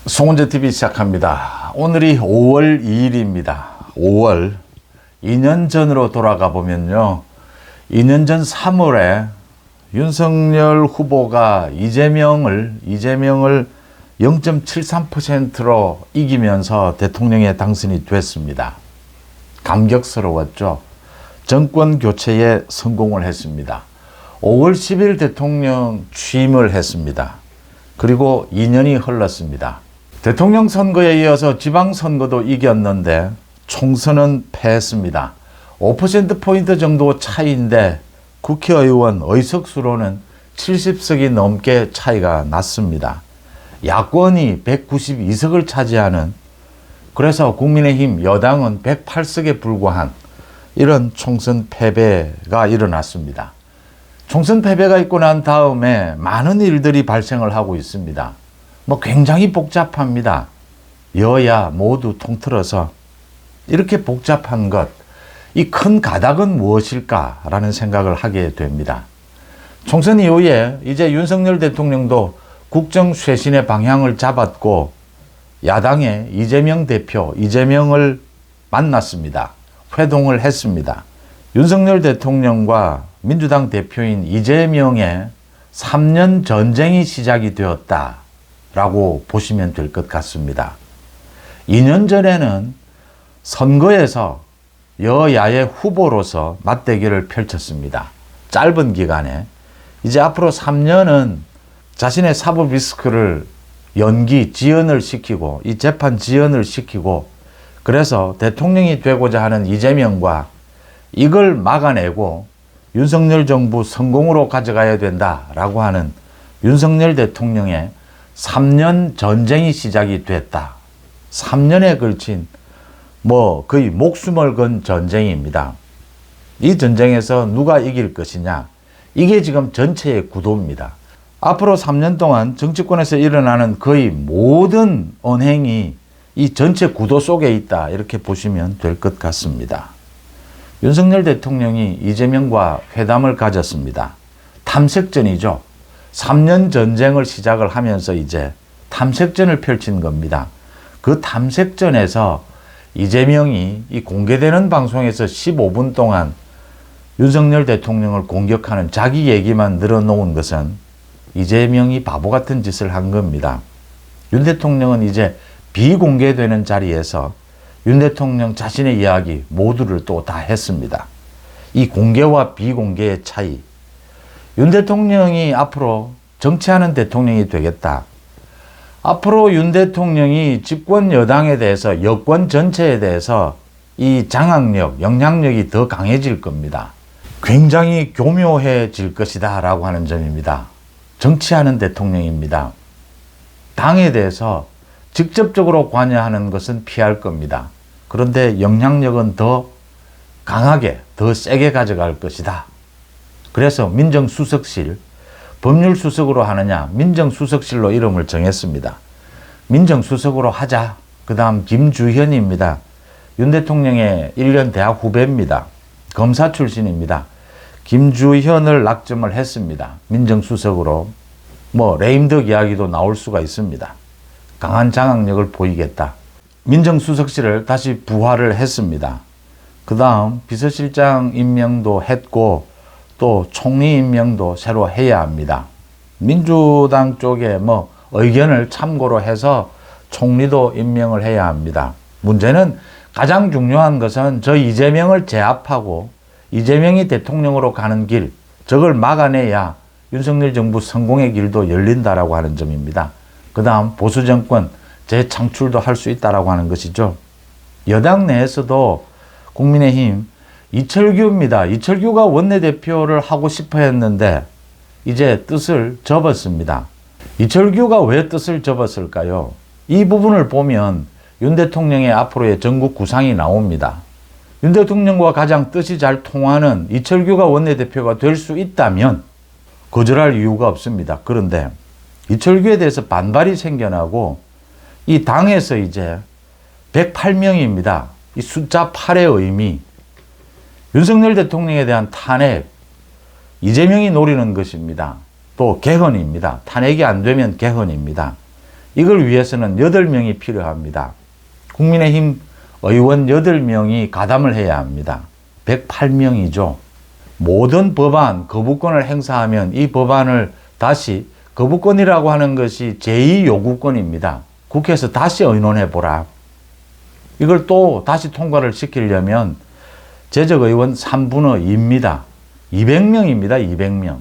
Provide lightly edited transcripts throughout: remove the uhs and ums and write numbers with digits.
송은재TV 시작합니다. 오늘이 5월 2일입니다. 5월 2년 전으로 돌아가 보면요. 2년 전 3월에 윤석열 후보가 이재명을 0.73%로 이기면서 대통령에 당선이 됐습니다. 감격스러웠죠. 정권 교체에 성공을 했습니다. 5월 10일 대통령 취임을 했습니다. 그리고 2년이 흘렀습니다. 대통령 선거에 이어서 지방선거도 이겼는데 총선은 패했습니다. 5%포인트 정도 차이인데 국회의원 의석수로는 70석이 넘게 차이가 났습니다. 야권이 192석을 차지하는, 그래서 국민의힘 여당은 108석에 불과한 이런 총선 패배가 일어났습니다. 총선 패배가 있고 난 다음에 많은 일들이 발생을 하고 있습니다. 굉장히 복잡합니다. 여야 모두 통틀어서 이렇게 복잡한 것, 이 큰 가닥은 무엇일까라는 생각을 하게 됩니다. 총선 이후에 이제 윤석열 대통령도 국정 쇄신의 방향을 잡았고 야당의 이재명 대표, 이재명을 만났습니다. 회동을 했습니다. 윤석열 대통령과 민주당 대표인 이재명의 3년 전쟁이 시작이 되었다라고 보시면 될 것 같습니다. 2년 전에는 선거에서 여야의 후보로서 맞대결을 펼쳤습니다. 짧은 기간에. 이제 앞으로 3년은 자신의 사법 리스크를 지연을 시키고, 이 재판 지연을 시키고, 그래서 대통령이 되고자 하는 이재명과 이걸 막아내고 윤석열 정부 성공으로 가져가야 된다라고 하는 윤석열 대통령의 3년 전쟁이 시작이 됐다. 3년에 걸친 거의 목숨을 건 전쟁입니다. 이 전쟁에서 누가 이길 것이냐, 이게 지금 전체의 구도입니다. 앞으로 3년 동안 정치권에서 일어나는 거의 모든 언행이 이 전체 구도 속에 있다, 이렇게 보시면 될 것 같습니다. 윤석열 대통령이 이재명과 회담을 가졌습니다. 탐색전이죠. 3년 전쟁을 시작을 하면서 이제 탐색전을 펼친 겁니다. 그 탐색전에서 이재명이 이 공개되는 방송에서 15분 동안 윤석열 대통령을 공격하는 자기 얘기만 늘어놓은 것은 이재명이 바보 같은 짓을 한 겁니다. 윤 대통령은 이제 비공개되는 자리에서 윤 대통령 자신의 이야기 모두를 또 다 했습니다. 이 공개와 비공개의 차이. 윤 대통령이 앞으로 정치하는 대통령이 되겠다. 앞으로 윤 대통령이 집권 여당에 대해서, 여권 전체에 대해서 이 장악력, 영향력이 더 강해질 겁니다. 굉장히 교묘해질 것이다 라고 하는 점입니다. 정치하는 대통령입니다. 당에 대해서 직접적으로 관여하는 것은 피할 겁니다. 그런데 영향력은 더 강하게, 더 세게 가져갈 것이다. 그래서 민정수석실, 법률수석으로 하느냐, 민정수석실로 이름을 정했습니다. 민정수석으로 하자. 그 다음 김주현입니다. 윤 대통령의 1년 대학 후배입니다. 검사 출신입니다. 김주현을 낙점을 했습니다. 민정수석으로. 레임덕 이야기도 나올 수가 있습니다. 강한 장악력을 보이겠다. 민정수석실을 다시 부활을 했습니다. 그 다음 비서실장 임명도 했고 또 총리 임명도 새로 해야 합니다. 민주당 쪽에 의견을 참고로 해서 총리도 임명을 해야 합니다. 문제는 가장 중요한 것은 저 이재명을 제압하고 이재명이 대통령으로 가는 길, 저걸 막아내야 윤석열 정부 성공의 길도 열린다라고 하는 점입니다. 그 다음 보수정권 재창출도 할 수 있다라고 하는 것이죠. 여당 내에서도 국민의힘 이철규입니다. 이철규가 원내대표를 하고 싶어 했는데 이제 뜻을 접었습니다. 이철규가 왜 뜻을 접었을까요? 이 부분을 보면 윤 대통령의 앞으로의 전국 구상이 나옵니다. 윤 대통령과 가장 뜻이 잘 통하는 이철규가 원내대표가 될 수 있다면 거절할 이유가 없습니다. 그런데 이철규에 대해서 반발이 생겨나고 이 당에서 이제 108명입니다. 이 숫자 8의 의미, 윤석열 대통령에 대한 탄핵, 이재명이 노리는 것입니다. 또 개헌입니다. 탄핵이 안 되면 개헌입니다. 이걸 위해서는 8명이 필요합니다. 국민의힘 의원 8명이 가담을 해야 합니다. 108명이죠. 모든 법안 거부권을 행사하면 이 법안을 다시 거부권이라고 하는 것이 제2요구권입니다. 국회에서 다시 의논해보라. 이걸 또 다시 통과를 시키려면 제적의원 3분의 2입니다. 200명입니다. 200명.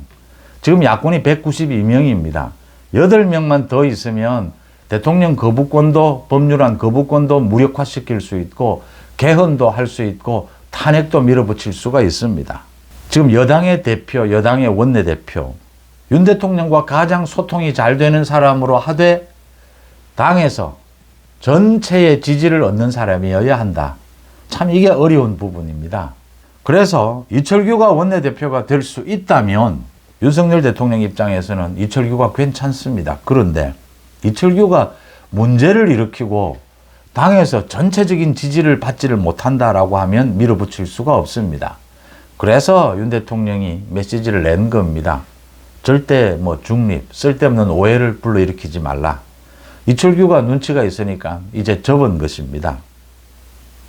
지금 야권이 192명입니다. 8명만 더 있으면 대통령 거부권도 법률안 거부권도 무력화시킬 수 있고 개헌도 할 수 있고 탄핵도 밀어붙일 수가 있습니다. 지금 여당의 대표, 여당의 원내대표, 윤 대통령과 가장 소통이 잘 되는 사람으로 하되 당에서 전체의 지지를 얻는 사람이어야 한다. 참 이게 어려운 부분입니다. 그래서 이철규가 원내대표가 될 수 있다면 윤석열 대통령 입장에서는 이철규가 괜찮습니다. 그런데 이철규가 문제를 일으키고 당에서 전체적인 지지를 받지를 못한다라고 하면 밀어붙일 수가 없습니다. 그래서 윤 대통령이 메시지를 낸 겁니다. 절대 중립, 쓸데없는 오해를 불러일으키지 말라. 이철규가 눈치가 있으니까 이제 접은 것입니다.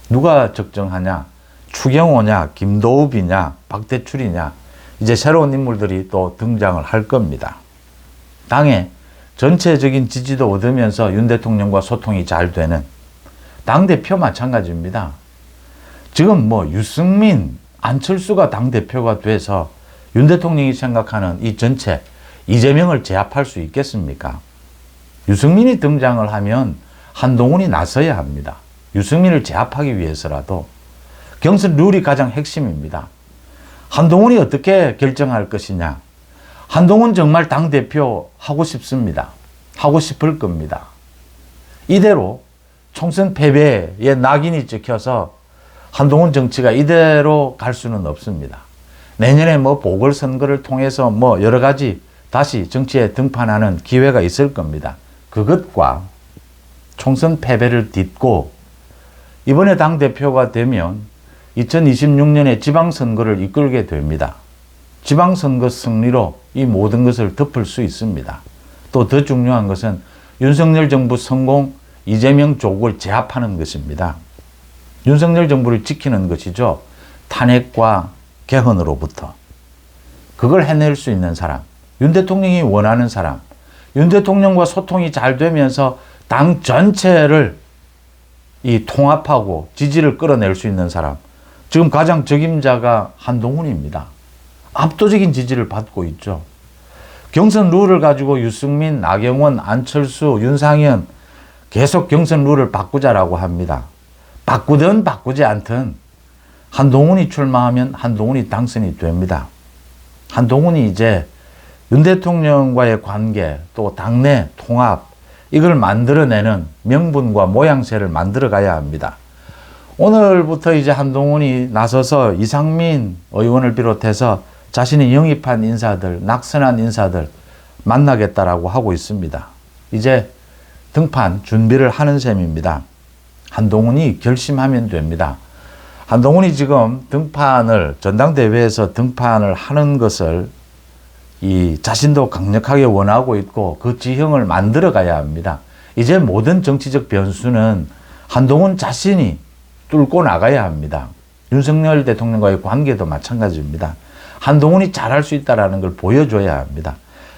누가 적정하냐? 추경호냐? 김도읍이냐? 박대출이냐? 이제 새로운 인물들이 또 등장을 할 겁니다. 당의 전체적인 지지도 얻으면서 윤 대통령과 소통이 잘 되는 당대표 마찬가지입니다. 지금 유승민, 안철수가 당대표가 돼서 윤 대통령이 생각하는 이 전체 이재명을 제압할 수 있겠습니까? 유승민이 등장을 하면 한동훈이 나서야 합니다. 유승민을 제압하기 위해서라도. 경선 룰이 가장 핵심입니다. 한동훈이 어떻게 결정할 것이냐. 한동훈 정말 당대표 하고 싶습니다. 하고 싶을 겁니다. 이대로 총선 패배에 낙인이 찍혀서 한동훈 정치가 이대로 갈 수는 없습니다. 내년에 보궐선거를 통해서 여러 가지 다시 정치에 등판하는 기회가 있을 겁니다. 그것과 총선 패배를 딛고 이번에 당대표가 되면 2026년에 지방선거를 이끌게 됩니다. 지방선거 승리로 이 모든 것을 덮을 수 있습니다. 또 더 중요한 것은 윤석열 정부 성공, 이재명 조국을 제압하는 것입니다. 윤석열 정부를 지키는 것이죠. 탄핵과 개헌으로부터. 그걸 해낼 수 있는 사람, 윤 대통령이 원하는 사람, 윤 대통령과 소통이 잘 되면서 당 전체를 통합하고 지지를 끌어낼 수 있는 사람. 지금 가장 적임자가 한동훈입니다. 압도적인 지지를 받고 있죠. 경선 룰을 가지고 유승민, 나경원, 안철수, 윤상현 계속 경선 룰을 바꾸자라고 합니다. 바꾸든 바꾸지 않든 한동훈이 출마하면 한동훈이 당선이 됩니다. 한동훈이 이제 윤 대통령과의 관계, 또 당내 통합, 이걸 만들어내는 명분과 모양새를 만들어 가야 합니다. 오늘부터 이제 한동훈이 나서서 이상민 의원을 비롯해서 자신이 영입한 인사들, 낙선한 인사들 만나겠다라고 하고 있습니다. 이제 등판 준비를 하는 셈입니다. 한동훈이 결심하면 됩니다. 한동훈이 지금 등판을, 전당대회에서 등판을 하는 것을 자신도 강력하게 원하고 있고 그 지형을 만들어 가야 합니다. 이제 모든 정치적 변수는 한동훈 자신이 뚫고 나가야 합니다. 윤석열 대통령과의 관계도 마찬가지입니다. 한동훈이 잘할 수 있다는 걸 보여줘야 합니다.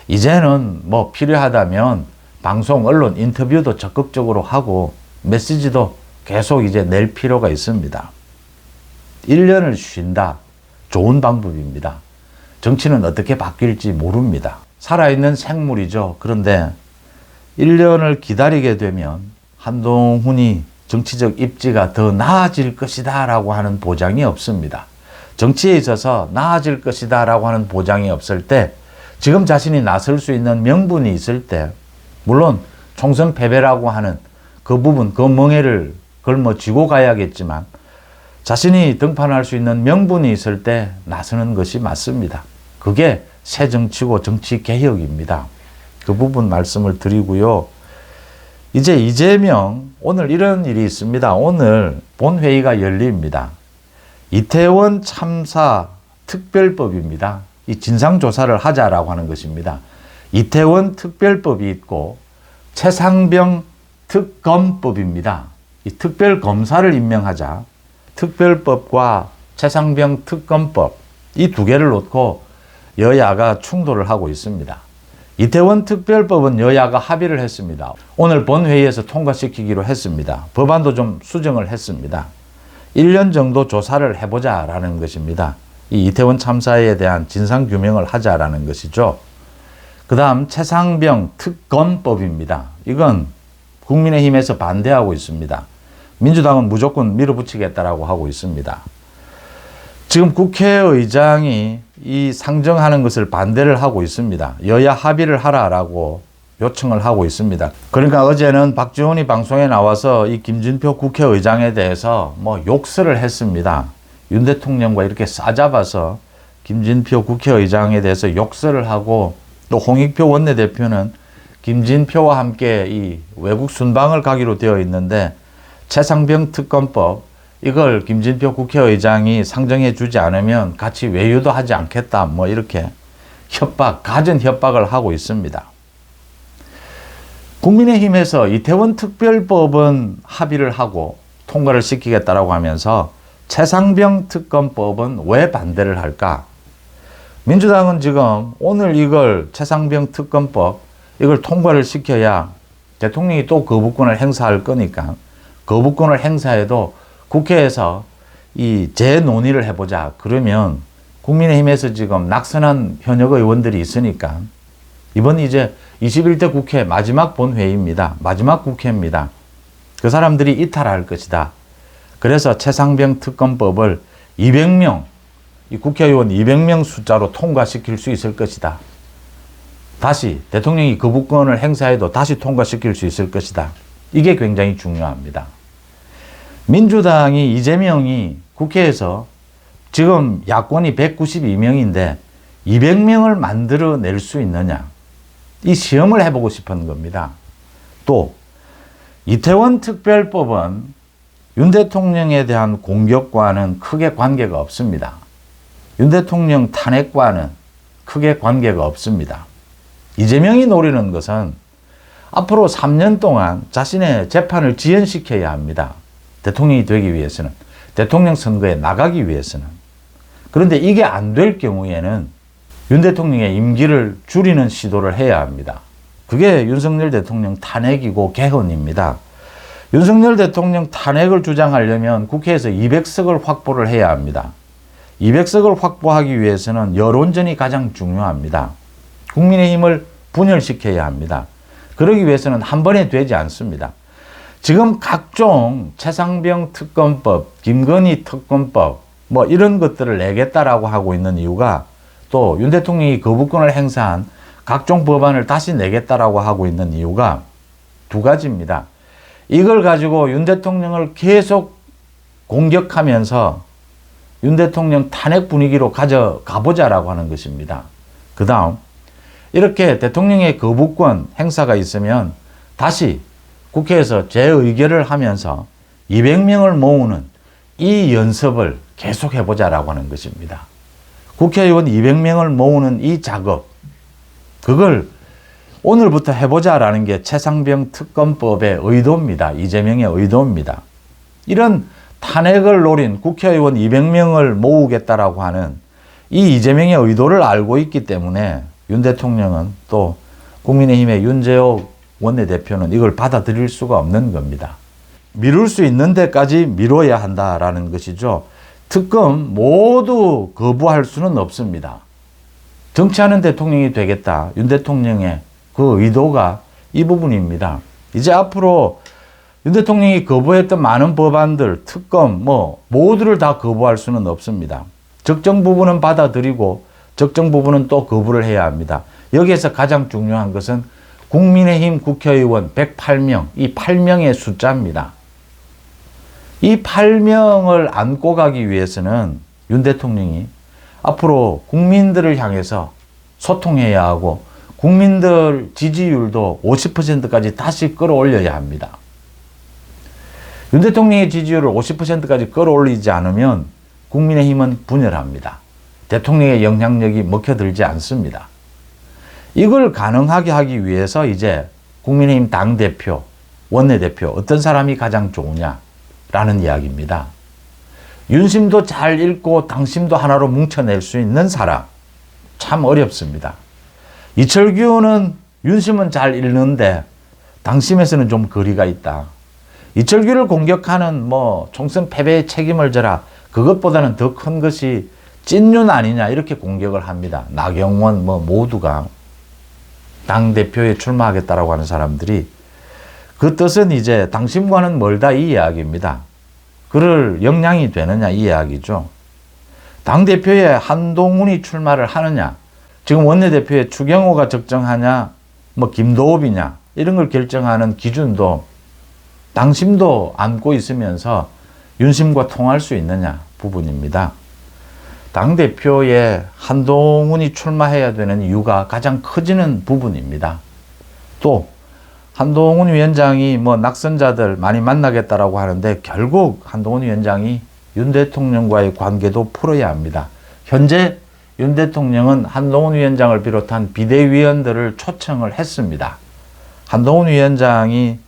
이제는 필요하다면 방송, 언론, 인터뷰도 적극적으로 하고 메시지도 계속 이제 낼 필요가 있습니다. 1년을 쉰다. 좋은 방법입니다. 정치는 어떻게 바뀔지 모릅니다. 살아있는 생물이죠. 그런데 1년을 기다리게 되면 한동훈이 정치적 입지가 더 나아질 것이다 라고 하는 보장이 없습니다. 정치에 있어서 나아질 것이다 라고 하는 보장이 없을 때, 지금 자신이 나설 수 있는 명분이 있을 때, 물론 총선 패배라고 하는 그 부분, 그 멍해를 걸머쥐고 가야겠지만 자신이 등판할 수 있는 명분이 있을 때 나서는 것이 맞습니다. 그게 새 정치고 정치 개혁입니다. 그 부분 말씀을 드리고요. 이제 이재명, 오늘 이런 일이 있습니다. 오늘 본회의가 열립니다. 이태원 참사 특별법입니다. 이 진상조사를 하자라고 하는 것입니다. 이태원 특별법이 있고 최상병 특검법입니다. 이 특별검사를 임명하자 특별법과 최상병 특검법 이 두 개를 놓고 여야가 충돌을 하고 있습니다. 이태원 특별법은 여야가 합의를 했습니다. 오늘 본회의에서 통과시키기로 했습니다. 법안도 좀 수정을 했습니다. 1년 정도 조사를 해보자라는 것입니다. 이 이태원 참사에 대한 진상규명을 하자라는 것이죠. 그 다음 최상병 특검법입니다. 이건 국민의힘에서 반대하고 있습니다. 민주당은 무조건 밀어붙이겠다라고 하고 있습니다. 지금 국회의장이 이 상정하는 것을 반대를 하고 있습니다. 여야 합의를 하라라고 요청을 하고 있습니다. 그러니까 어제는 박지원이 방송에 나와서 이 김진표 국회의장에 대해서 욕설을 했습니다. 윤 대통령과 이렇게 싸잡아서 김진표 국회의장에 대해서 욕설을 하고 또 홍익표 원내대표는 김진표와 함께 이 외국 순방을 가기로 되어 있는데 최상병 특검법 이걸 김진표 국회의장이 상정해 주지 않으면 같이 외유도 하지 않겠다 이렇게 가진 협박을 하고 있습니다. 국민의힘에서 이태원 특별법은 합의를 하고 통과를 시키겠다라고 하면서 최상병 특검법은 왜 반대를 할까? 민주당은 지금 오늘 이걸 최상병 특검법 이걸 통과를 시켜야 대통령이 또 거부권을 행사할 거니까 거부권을 행사해도 국회에서 이 재논의를 해보자. 그러면 국민의힘에서 지금 낙선한 현역 의원들이 있으니까 이번 이제 21대 국회 마지막 본회의입니다. 마지막 국회입니다. 그 사람들이 이탈할 것이다. 그래서 최상병 특검법을 200명, 이 국회의원 200명 숫자로 통과시킬 수 있을 것이다. 다시 대통령이 거부권을 행사해도 다시 통과시킬 수 있을 것이다. 이게 굉장히 중요합니다. 민주당이 이재명이 국회에서 지금 야권이 192명인데 200명을 만들어낼 수 있느냐. 이 시험을 해보고 싶은 겁니다. 또 이태원 특별법은 윤 대통령에 대한 공격과는 크게 관계가 없습니다. 윤 대통령 탄핵과는 크게 관계가 없습니다. 이재명이 노리는 것은 앞으로 3년 동안 자신의 재판을 지연시켜야 합니다. 대통령이 되기 위해서는, 대통령 선거에 나가기 위해서는. 그런데 이게 안 될 경우에는 윤 대통령의 임기를 줄이는 시도를 해야 합니다. 그게 윤석열 대통령 탄핵이고 개헌입니다. 윤석열 대통령 탄핵을 주장하려면 국회에서 200석을 확보를 해야 합니다. 200석을 확보하기 위해서는 여론전이 가장 중요합니다. 국민의힘을 분열시켜야 합니다. 그러기 위해서는 한 번에 되지 않습니다. 지금 각종 최상병 특검법, 김건희 특검법 이런 것들을 내겠다라고 하고 있는 이유가 또 윤 대통령이 거부권을 행사한 각종 법안을 다시 내겠다라고 하고 있는 이유가 두 가지입니다. 이걸 가지고 윤 대통령을 계속 공격하면서 윤 대통령 탄핵 분위기로 가보자라고 하는 것입니다. 그 다음 이렇게 대통령의 거부권 행사가 있으면 다시 국회에서 재의결을 하면서 200명을 모으는 이 연습을 계속 해보자라고 하는 것입니다. 국회의원 200명을 모으는 이 작업, 그걸 오늘부터 해보자라는 게 최상병 특검법의 의도입니다. 이재명의 의도입니다. 이런 탄핵을 노린 국회의원 200명을 모으겠다라고 하는 이 이재명의 의도를 알고 있기 때문에 윤 대통령은 또 국민의힘의 윤재옥 원내대표는 이걸 받아들일 수가 없는 겁니다. 미룰 수 있는 데까지 미뤄야 한다라는 것이죠. 특검 모두 거부할 수는 없습니다. 정치하는 대통령이 되겠다. 윤 대통령의 그 의도가 이 부분입니다. 이제 앞으로 윤 대통령이 거부했던 많은 법안들, 특검 모두를 다 거부할 수는 없습니다. 적정 부분은 받아들이고 적정 부분은 또 거부를 해야 합니다. 여기에서 가장 중요한 것은 국민의힘 국회의원 108명, 이 8명의 숫자입니다. 이 8명을 안고 가기 위해서는 윤 대통령이 앞으로 국민들을 향해서 소통해야 하고 국민들 지지율도 50%까지 다시 끌어올려야 합니다. 윤 대통령의 지지율을 50%까지 끌어올리지 않으면 국민의힘은 분열합니다. 대통령의 영향력이 먹혀들지 않습니다. 이걸 가능하게 하기 위해서 이제 국민의힘 당대표, 원내대표 어떤 사람이 가장 좋으냐라는 이야기입니다. 윤심도 잘 읽고 당심도 하나로 뭉쳐낼 수 있는 사람, 참 어렵습니다. 이철규는 윤심은 잘 읽는데 당심에서는 좀 거리가 있다. 이철규를 공격하는 총선 패배의 책임을 져라. 그것보다는 더 큰 것이 찐윤 아니냐 이렇게 공격을 합니다. 나경원 모두가 당대표에 출마하겠다라고 하는 사람들이 그 뜻은 이제 당심과는 멀다 이 이야기입니다. 그럴 역량이 되느냐 이 이야기죠. 당대표에 한동훈이 출마를 하느냐, 지금 원내대표에 추경호가 적정하냐, 김도읍이냐 이런 걸 결정하는 기준도 당심도 안고 있으면서 윤심과 통할 수 있느냐 부분입니다. 당대표에 한동훈이 출마해야 되는 이유가 가장 커지는 부분입니다. 또 한동훈 위원장이 낙선자들 많이 만나겠다라고 하는데 결국 한동훈 위원장이 윤 대통령과의 관계도 풀어야 합니다. 현재 윤 대통령은 한동훈 위원장을 비롯한 비대위원들을 초청을 했습니다. 한동훈 위원장이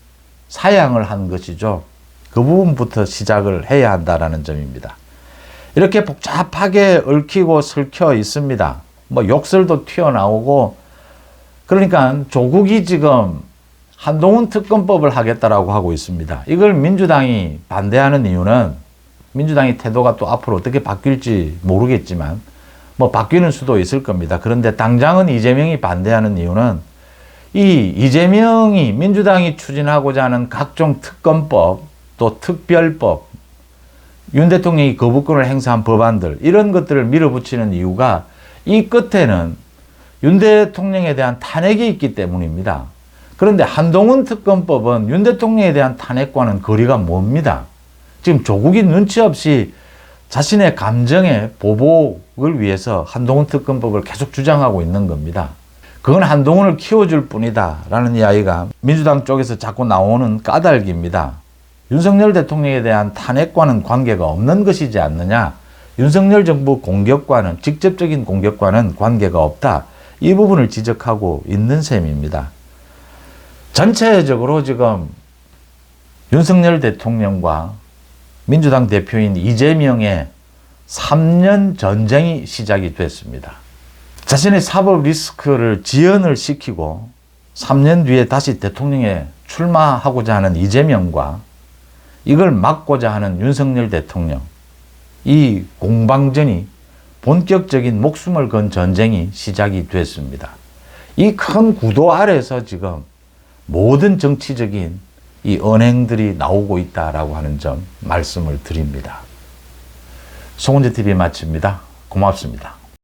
사양을 한 것이죠. 그 부분부터 시작을 해야 한다는 점입니다. 이렇게 복잡하게 얽히고 설켜 있습니다. 욕설도 튀어나오고, 그러니까 조국이 지금 한동훈 특검법을 하겠다라고 하고 있습니다. 이걸 민주당이 반대하는 이유는 민주당의 태도가 또 앞으로 어떻게 바뀔지 모르겠지만 바뀌는 수도 있을 겁니다. 그런데 당장은 이재명이 반대하는 이유는 이 이재명이 민주당이 추진하고자 하는 각종 특검법 또 특별법, 윤 대통령이 거부권을 행사한 법안들 이런 것들을 밀어붙이는 이유가 이 끝에는 윤 대통령에 대한 탄핵이 있기 때문입니다. 그런데 한동훈 특검법은 윤 대통령에 대한 탄핵과는 거리가 멉니다. 지금 조국이 눈치 없이 자신의 감정의 보복을 위해서 한동훈 특검법을 계속 주장하고 있는 겁니다. 그건 한동훈을 키워줄 뿐이다 라는 이야기가 민주당 쪽에서 자꾸 나오는 까닭입니다. 윤석열 대통령에 대한 탄핵과는 관계가 없는 것이지 않느냐, 윤석열 정부 공격과는, 직접적인 공격과는 관계가 없다, 이 부분을 지적하고 있는 셈입니다. 전체적으로 지금 윤석열 대통령과 민주당 대표인 이재명의 3년 전쟁이 시작이 됐습니다. 자신의 사법 리스크를 지연을 시키고 3년 뒤에 다시 대통령에 출마하고자 하는 이재명과 이걸 막고자 하는 윤석열 대통령, 이 공방전이 본격적인 목숨을 건 전쟁이 시작이 됐습니다. 이 큰 구도 아래서 지금 모든 정치적인 이 언행들이 나오고 있다라고 하는 점 말씀을 드립니다. 송은재TV 마칩니다. 고맙습니다.